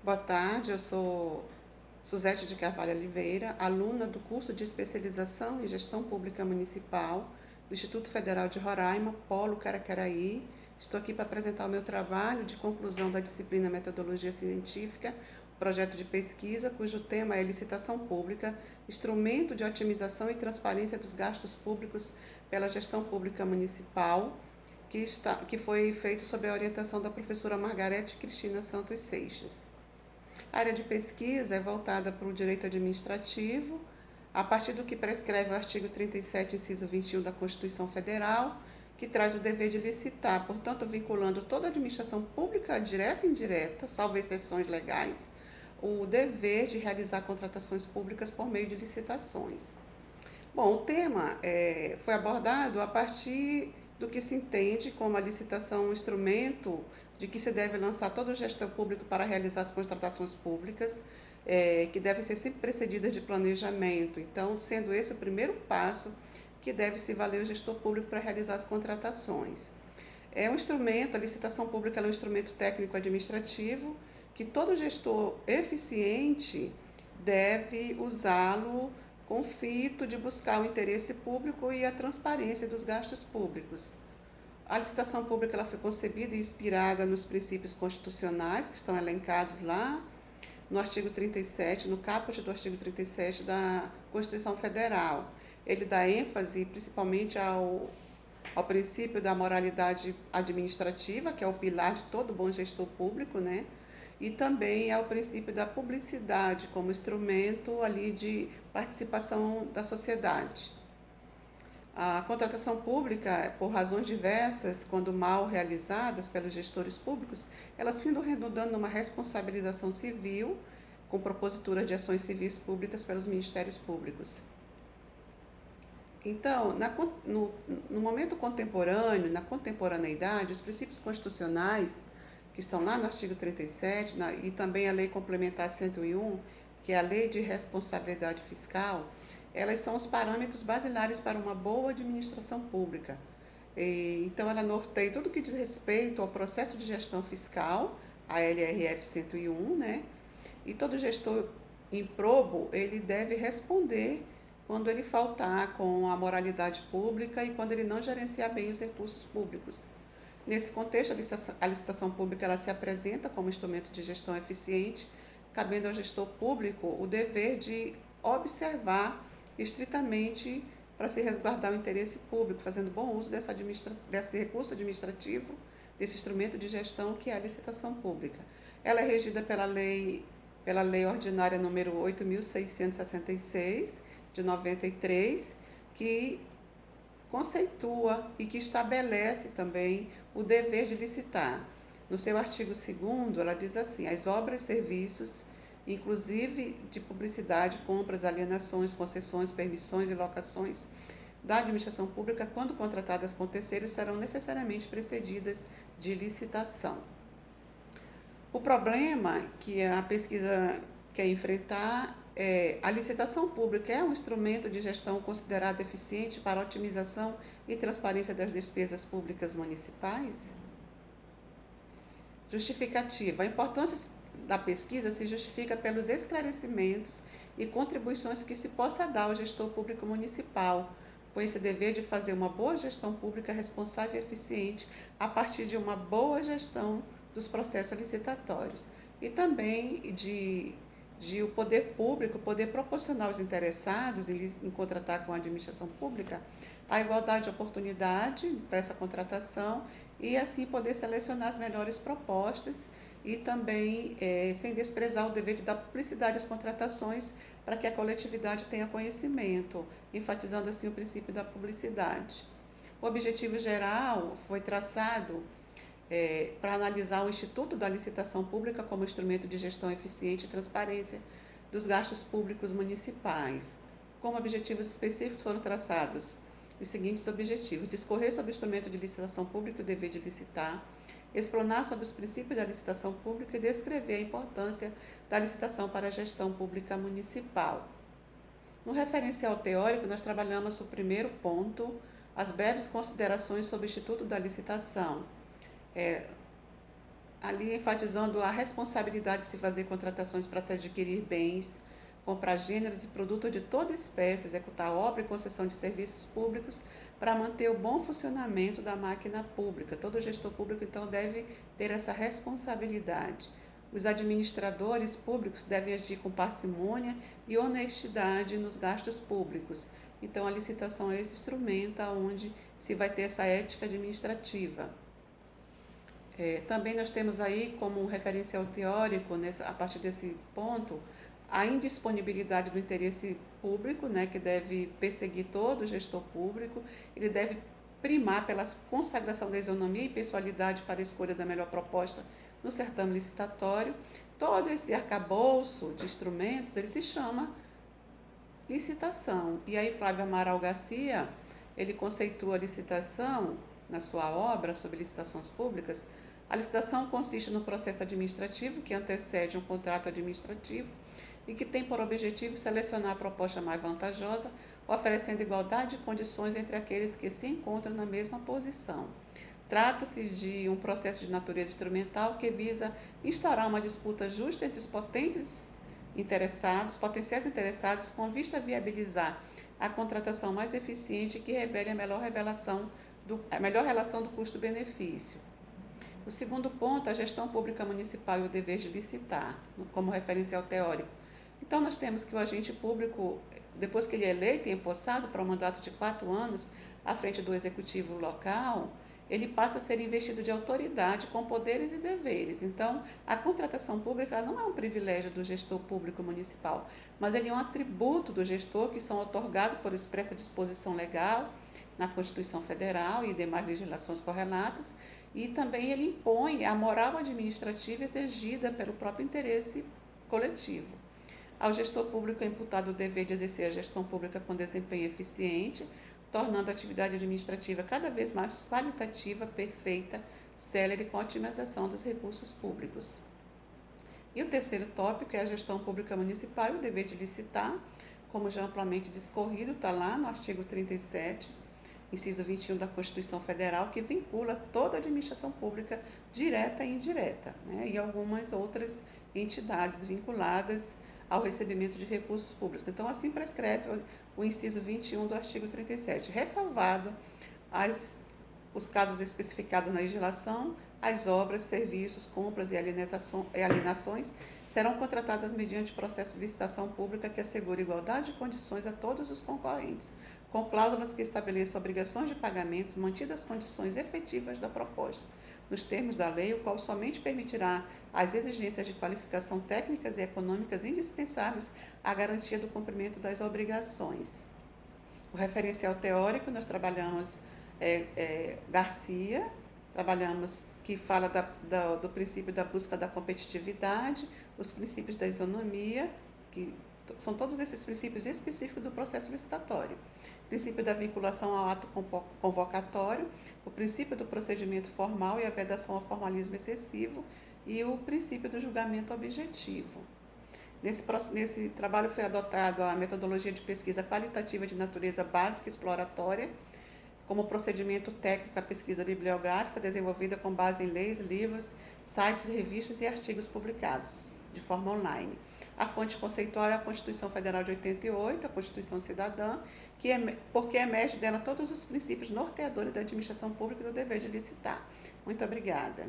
Boa tarde, eu sou Suzete de Carvalho Oliveira, aluna do curso de especialização em Gestão Pública Municipal do Instituto Federal de Roraima, Polo Caracaraí. Estou aqui para apresentar o meu trabalho de conclusão da disciplina Metodologia Científica, projeto de pesquisa, cujo tema é licitação pública, instrumento de otimização e transparência dos gastos públicos pela gestão pública municipal, que foi feito sob a orientação da professora Margarete Cristina Santos Seixas. A área de pesquisa é voltada para o direito administrativo, a partir do que prescreve o artigo 37, inciso 21 da Constituição Federal, que traz o dever de licitar, portanto, vinculando toda a administração pública, direta e indireta, salvo exceções legais, o dever de realizar contratações públicas por meio de licitações. Bom, o tema foi abordado a partir do que se entende como a licitação um instrumento de que se deve lançar todo o gestor público para realizar as contratações públicas, que devem ser sempre precedidas de planejamento. Então, sendo esse o primeiro passo que deve se valer o gestor público para realizar as contratações. É um instrumento, a licitação pública é um instrumento técnico-administrativo que todo gestor eficiente deve usá-lo com o fito de buscar o interesse público e a transparência dos gastos públicos. A licitação pública ela foi concebida e inspirada nos princípios constitucionais que estão elencados lá no artigo 37, no caput do artigo 37 da Constituição Federal. Ele dá ênfase principalmente ao princípio da moralidade administrativa, que é o pilar de todo bom gestor público, né? E também ao princípio da publicidade como instrumento ali de participação da sociedade. A contratação pública, por razões diversas, quando mal realizadas pelos gestores públicos, elas findam redundando numa responsabilização civil, com propositura de ações civis públicas pelos ministérios públicos. Então, no momento contemporâneo, na contemporaneidade, os princípios constitucionais, que estão lá no artigo 37, e também a Lei Complementar 101, que é a Lei de Responsabilidade Fiscal, elas são os parâmetros basilares para uma boa administração pública. Então, ela norteia tudo que diz respeito ao processo de gestão fiscal, a LRF 101, né? E todo gestor improbo, ele deve responder quando ele faltar com a moralidade pública e quando ele não gerenciar bem os recursos públicos. Nesse contexto, a licitação pública ela se apresenta como instrumento de gestão eficiente, cabendo ao gestor público o dever de observar estritamente para se resguardar o interesse público, fazendo bom uso desse recurso administrativo, desse instrumento de gestão que é a licitação pública. Ela é regida pela lei ordinária número 8.666, de 93, que conceitua e que estabelece também o dever de licitar. No seu artigo 2º, ela diz assim: as obras e serviços, inclusive de publicidade, compras, alienações, concessões, permissões e locações da administração pública, quando contratadas com terceiros, serão necessariamente precedidas de licitação. O problema que a pesquisa quer enfrentar é a licitação pública é um instrumento de gestão considerado eficiente para a otimização e transparência das despesas públicas municipais? Justificativa. A importância da pesquisa se justifica pelos esclarecimentos e contribuições que se possa dar ao gestor público municipal, com esse dever de fazer uma boa gestão pública responsável e eficiente a partir de uma boa gestão dos processos licitatórios e também de o poder público poder proporcionar aos interessados em contratar com a administração pública a igualdade de oportunidade para essa contratação e assim poder selecionar as melhores propostas e também sem desprezar o dever de dar publicidade às contratações para que a coletividade tenha conhecimento, enfatizando assim o princípio da publicidade. O objetivo geral foi traçado para analisar o Instituto da Licitação Pública como instrumento de gestão eficiente e transparência dos gastos públicos municipais. Como objetivos específicos foram traçados os seguintes objetivos: discorrer sobre o instrumento de licitação pública e o dever de licitar, explanar sobre os princípios da licitação pública e descrever a importância da licitação para a gestão pública municipal. No referencial teórico, nós trabalhamos o primeiro ponto, as breves considerações sobre o Instituto da Licitação. ali enfatizando a responsabilidade de se fazer contratações para se adquirir bens, comprar gêneros e produtos de toda espécie, executar obra e concessão de serviços públicos para manter o bom funcionamento da máquina pública. Todo gestor público, então, deve ter essa responsabilidade. Os administradores públicos devem agir com parcimônia e honestidade nos gastos públicos. Então, a licitação é esse instrumento onde se vai ter essa ética administrativa. Também nós temos aí como um referencial teórico, a partir desse ponto, a indisponibilidade do interesse público, né, que deve perseguir todo gestor público, ele deve primar pela consagração da isonomia e pessoalidade para a escolha da melhor proposta no certame licitatório. Todo esse arcabouço de instrumentos, ele se chama licitação. E aí Flávio Amaral Garcia, ele conceitua a licitação na sua obra sobre licitações públicas. A licitação consiste no processo administrativo que antecede um contrato administrativo e que tem por objetivo selecionar a proposta mais vantajosa, oferecendo igualdade de condições entre aqueles que se encontram na mesma posição. Trata-se de um processo de natureza instrumental que visa instaurar uma disputa justa entre os potenciais interessados, com vista a viabilizar a contratação mais eficiente que revele a melhor relação do custo-benefício. O segundo ponto, a gestão pública municipal e o dever de licitar, como referencial teórico. Então, nós temos que o agente público, depois que ele é eleito e empossado para um mandato de 4 anos à frente do executivo local, ele passa a ser investido de autoridade com poderes e deveres. Então, a contratação pública não é um privilégio do gestor público municipal, mas ele é um atributo do gestor que são otorgados por expressa disposição legal na Constituição Federal e demais legislações correlatas, e também ele impõe a moral administrativa exigida pelo próprio interesse coletivo. Ao gestor público é imputado o dever de exercer a gestão pública com desempenho eficiente, tornando a atividade administrativa cada vez mais qualitativa, perfeita, célere com a otimização dos recursos públicos. E o terceiro tópico é a gestão pública municipal e o dever de licitar, como já amplamente discorrido, está lá no artigo 37, inciso 21 da Constituição Federal, que vincula toda a administração pública direta e indireta, né, e algumas outras entidades vinculadas ao recebimento de recursos públicos. Então, assim prescreve o inciso 21 do artigo 37, ressalvado os casos especificados na legislação, as obras, serviços, compras e alienações serão contratadas mediante processo de licitação pública que assegure igualdade de condições a todos os concorrentes, com cláusulas que estabeleçam obrigações de pagamentos, mantidas as condições efetivas da proposta, nos termos da lei, o qual somente permitirá as exigências de qualificação técnicas e econômicas indispensáveis à garantia do cumprimento das obrigações. O referencial teórico, nós trabalhamos Garcia, que fala do princípio da busca da competitividade, os princípios da isonomia, que são todos esses princípios específicos do processo licitatório. O princípio da vinculação ao ato convocatório, o princípio do procedimento formal e a vedação ao formalismo excessivo e o princípio do julgamento objetivo. Nesse trabalho foi adotado a metodologia de pesquisa qualitativa de natureza básica e exploratória, como procedimento técnico a pesquisa bibliográfica desenvolvida com base em leis, livros, sites, revistas e artigos publicados de forma online. A fonte conceitual é a Constituição Federal de 88, a Constituição Cidadã, porque emerge dela todos os princípios norteadores da administração pública e do dever de licitar. Muito obrigada.